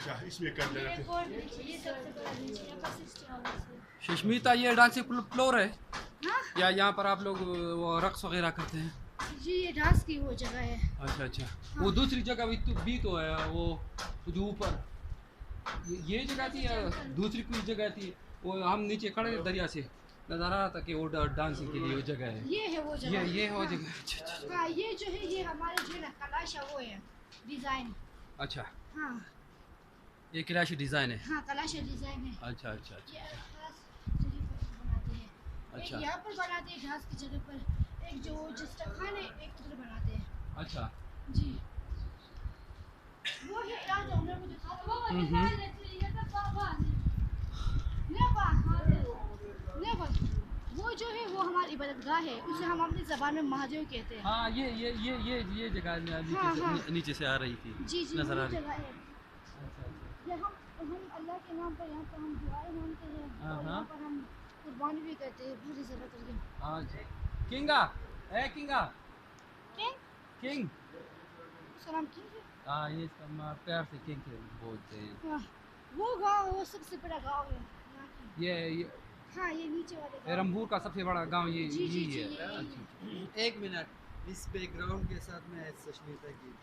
अच्छा इसमें कर ये लेना एक और नीचे, ये सबसे बड़ा नीचे यहाँ पर 60 आवर्स है। सुष्मिता, ये डांसिंग फ्लोर है हाँ या यहाँ पर आप लोग वो रक्स वगैरह करते हैं? जी, ये डांस की वो जगह है। अच्छा अच्छा। हाँ। वो दूसरी जगह भी तो है, वो जो ऊपर ये जगह थी या दूसरी कोई जगह थी? वो हम नीचे खड़े थे दरिया से नजर आ रहा था कि वो डांसिंग के लिए वो जगह है। ये है वो जगह। ये है वो हाँ। जगह। अच्छा अच्छा हाँ, ये जो है ये हमारे जो है ना कलाशा वो है डिजाइन। अच्छा। हाँ ये क्लैश डिजाइन है। हाँ, कलाशा डिजाइन है। अच्छा अच्छा अच्छा। ये खास जगह पर बनाते हैं। एक अच्छा यहाँ पर बनाते हैं घास की जगह पर, एक जो जिस खान है एक उधर बनाते हैं। अच्छा। जी वो है, आ जाओ मैं मुझे खाना वो जो है वो हमारी इबादतगाह है, उसे हम अपनी ज़बान में महादेव कहते हैं। हाँ ये जगह नीचे हाँ, से हाँ। नीचे से आ रही थी। जी जी, नजर आ वही रही। जगह है। अच्छा अच्छा। ये हम अल्लाह के नाम पर यहाँ पर हम दुआएं मांगते हैं हाँ, और हाँ। यहाँ पर हम कुर्बानी भी करते हैं पूरी ज़रा करके। हाँ जी। किंगा है किंगा किंग किंग। सलाम किंग है। हाँ ये इसका प्यार से किंग बोलते हैं। हाँ, वो गाँव वो सबसे बड़ा गाँव है यहाँ की। ये हाँ, ये नीचे वाले गाँव। रंभूर का सबसे बड़ा गांव ये जी, जी, यही जी, है। यही है। अच्छा अच्छा। एक मिनट, इस बैकग्राउंड के साथ मैं सुष्मिता की